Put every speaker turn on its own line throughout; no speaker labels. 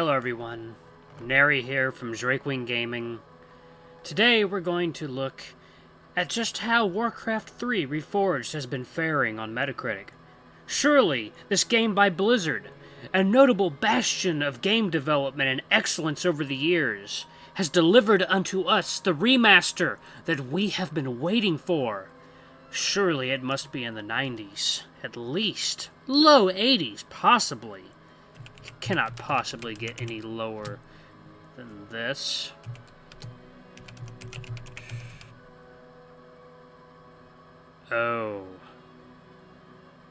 Hello everyone, Nary here from DrakeWingGaming. Today we're going to look at just how Warcraft 3 Reforged has been faring on Metacritic. Surely, this game by Blizzard, a notable bastion of game development and excellence over the years, has delivered unto us the remaster that we have been waiting for. Surely it must be in the 90s, at least. Low 80s, possibly. It cannot possibly get any lower than this. Oh.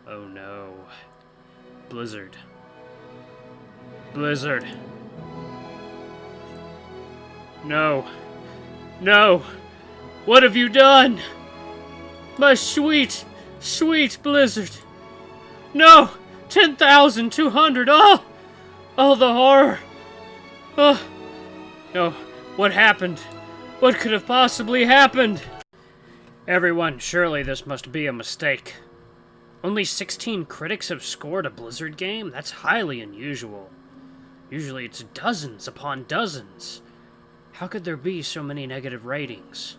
Oh no. Blizzard. Blizzard. No. No! What have you done? My sweet, sweet Blizzard. No! 10,200! Oh! Oh, the horror! Oh! No. What happened? What could have possibly happened? Everyone, surely this must be a mistake. Only 16 critics have scored a Blizzard game? That's highly unusual. Usually it's dozens upon dozens. How could there be so many negative ratings?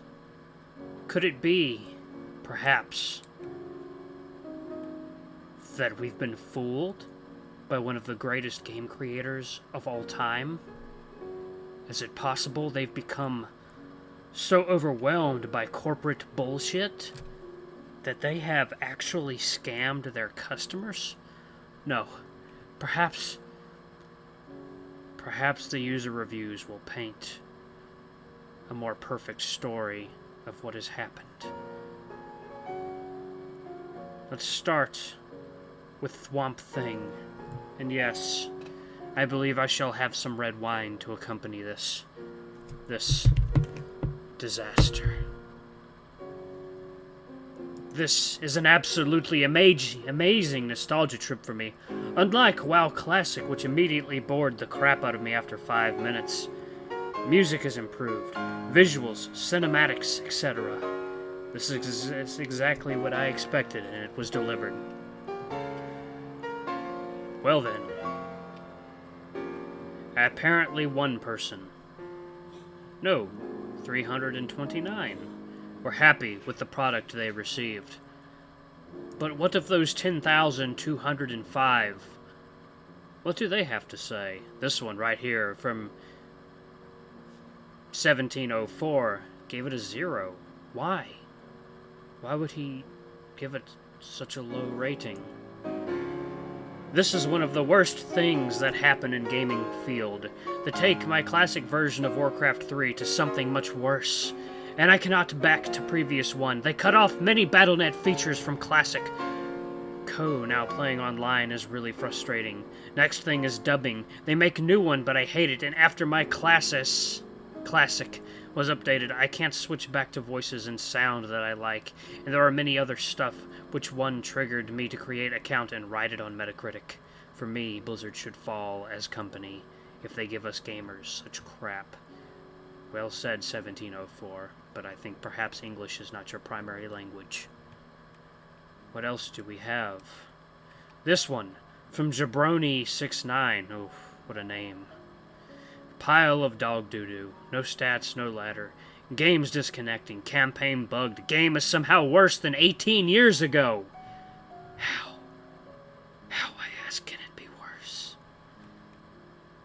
Could it be, perhaps, that we've been fooled by one of the greatest game creators of all time? Is it possible they've become so overwhelmed by corporate bullshit that they have actually scammed their customers? No. Perhaps the user reviews will paint a more perfect story of what has happened. Let's start with Swamp Thing. And yes, I believe I shall have some red wine to accompany this disaster. This is an absolutely amazing nostalgia trip for me. Unlike WoW Classic, which immediately bored the crap out of me after 5 minutes. Music has improved, visuals, cinematics, etc. This is exactly what I expected, and it was delivered. Well then, apparently one person, no, 329, were happy with the product they received. But what of those 10,205? What do they have to say? This one right here from 1704 gave it a 0. Why? Why would he give it such a low rating? This is one of the worst things that happen in gaming field. They take my classic version of Warcraft 3 to something much worse. And I cannot back to previous one. They cut off many BattleNet features from classic. Now playing online is really frustrating. Next thing is dubbing. They make a new one, but I hate it. And after my classic was updated, I can't switch back to voices and sound that I like. And there are many other stuff, which one triggered me to create an account and write it on Metacritic. For me, Blizzard should fall as company if they give us gamers such crap. Well said, 1704, but I think perhaps English is not your primary language. What else do we have? This one, from Jabroni69. Oh, what a name. Pile of dog doo-doo. No stats, no ladder. Game's disconnecting. Campaign bugged. Game is somehow worse than 18 years ago. How? How, I ask, can it be worse?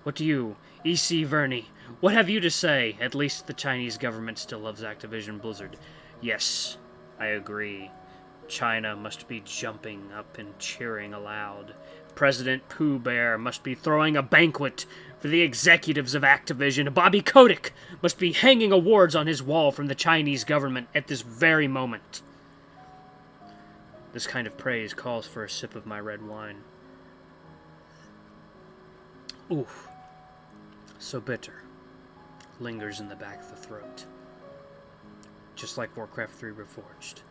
What do you, E.C. Verney, what have you to say? At least the Chinese government still loves Activision Blizzard. Yes, I agree. China must be jumping up and cheering aloud. President Pooh Bear must be throwing a banquet for the executives of Activision. Bobby Kotick must be hanging awards on his wall from the Chinese government at this very moment. This kind of praise calls for a sip of my red wine. Oof. So bitter. Lingers in the back of the throat. Just like Warcraft 3 Reforged.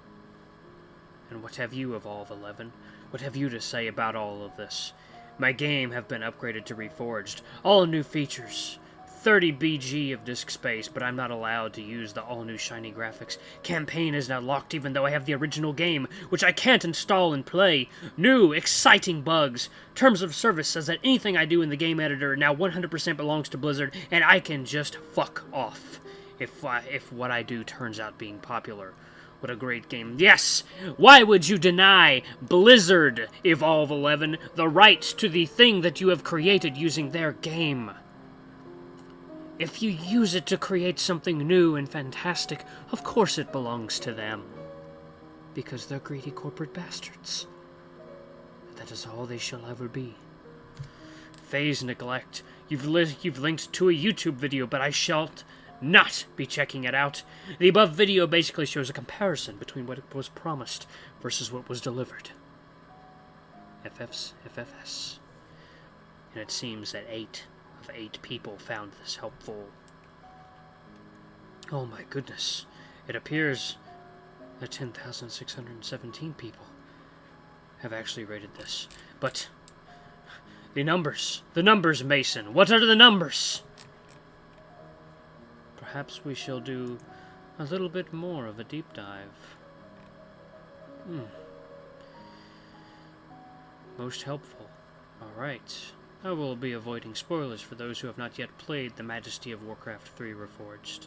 And what have you, Evolve 11? What have you to say about all of this? My game have been upgraded to Reforged. All new features. 30 BG of disk space, but I'm not allowed to use the all-new shiny graphics. Campaign is now locked even though I have the original game, which I can't install and play. New, exciting bugs. Terms of service says that anything I do in the game editor now 100% belongs to Blizzard, and I can just fuck off if what I do turns out being popular. What a great game. Yes! Why would you deny Blizzard, Evolve 11, the rights to the thing that you have created using their game? If you use it to create something new and fantastic, of course it belongs to them. Because they're greedy corporate bastards. That is all they shall ever be. Phase neglect. You've linked to a YouTube video, but I shall not be checking it out. The above video basically shows a comparison between what was promised versus what was delivered. FFS. And it seems that 8 of 8 people found this helpful. Oh my goodness. It appears that 10,617 people have actually rated this. But the numbers, Mason. What are the numbers? Perhaps we shall do a little bit more of a deep dive. Most helpful. Alright. I will be avoiding spoilers for those who have not yet played the Majesty of Warcraft 3 Reforged.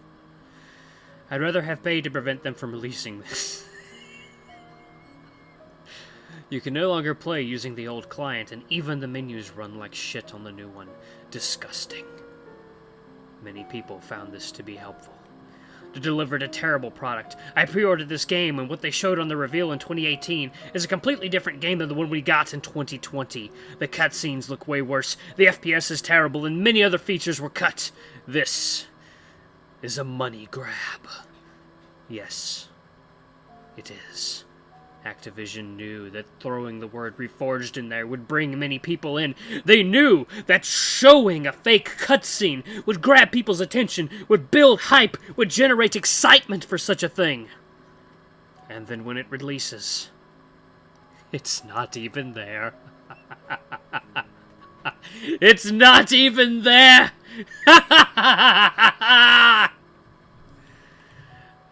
I'd rather have paid to prevent them from releasing this. You can no longer play using the old client, and even the menus run like shit on the new one. Disgusting. Many people found this to be helpful. They delivered a terrible product. I pre-ordered this game, and what they showed on the reveal in 2018 is a completely different game than the one we got in 2020. The cutscenes look way worse, the FPS is terrible, and many other features were cut. This is a money grab. Yes, it is. Activision knew that throwing the word Reforged in there would bring many people in. They knew that showing a fake cutscene would grab people's attention, would build hype, would generate excitement for such a thing. And then when it releases, it's not even there. It's not even there!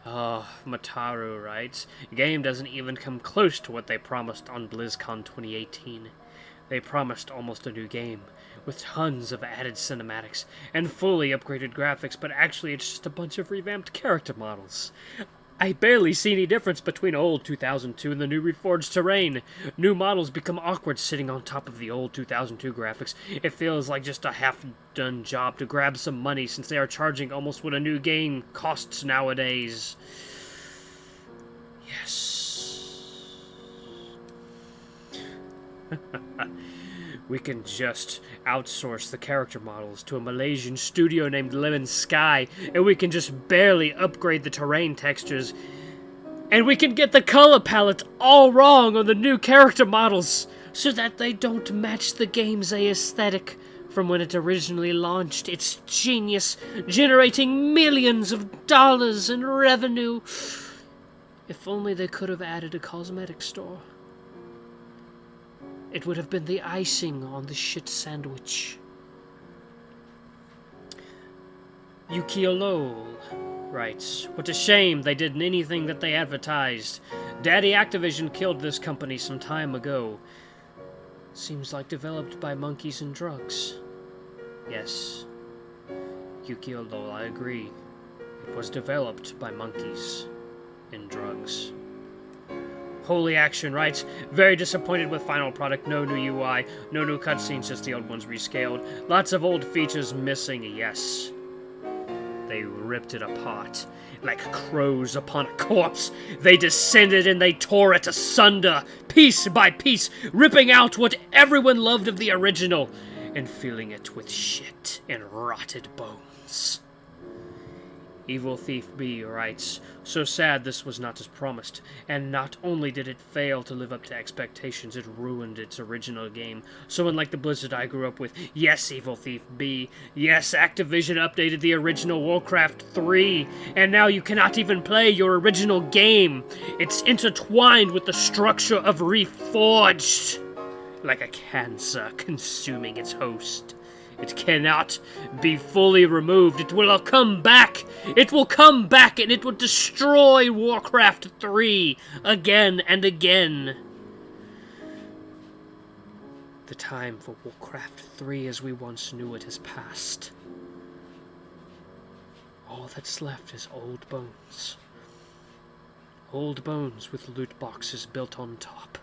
Oh, Mataru writes, game doesn't even come close to what they promised on BlizzCon 2018. They promised almost a new game, with tons of added cinematics and fully upgraded graphics, but actually it's just a bunch of revamped character models. I barely see any difference between old 2002 and the new Reforged terrain. New models become awkward sitting on top of the old 2002 graphics. It feels like just a half-done job to grab some money since they are charging almost what a new game costs nowadays. Yes. We can just outsource the character models to a Malaysian studio named Lemon Sky, and we can just barely upgrade the terrain textures. And we can get the color palette all wrong on the new character models, so that they don't match the game's aesthetic from when it originally launched. It's genius, generating millions of dollars in revenue. If only they could have added a cosmetic store. It would have been the icing on the shit sandwich. Yukiolol writes, what a shame they didn't anything that they advertised. Daddy Activision killed this company some time ago. Seems like developed by monkeys and drugs. Yes. Yukiolol, I agree. It was developed by monkeys and drugs. Holy Action writes, very disappointed with final product, no new UI, no new cutscenes, just the old ones rescaled. Lots of old features missing, yes. They ripped it apart. Like crows upon a corpse, they descended and they tore it asunder, piece by piece, ripping out what everyone loved of the original, and filling it with shit and rotted bones. Evil Thief B writes, so sad this was not as promised, and not only did it fail to live up to expectations, it ruined its original game. So unlike the Blizzard I grew up with, yes, Evil Thief B, yes, Activision updated the original Warcraft 3, and now you cannot even play your original game. It's intertwined with the structure of Reforged, like a cancer consuming its host. It cannot be fully removed. It will come back. It will come back and it will destroy Warcraft 3 again and again. The time for Warcraft 3 as we once knew it has passed. All that's left is old bones. Old bones with loot boxes built on top.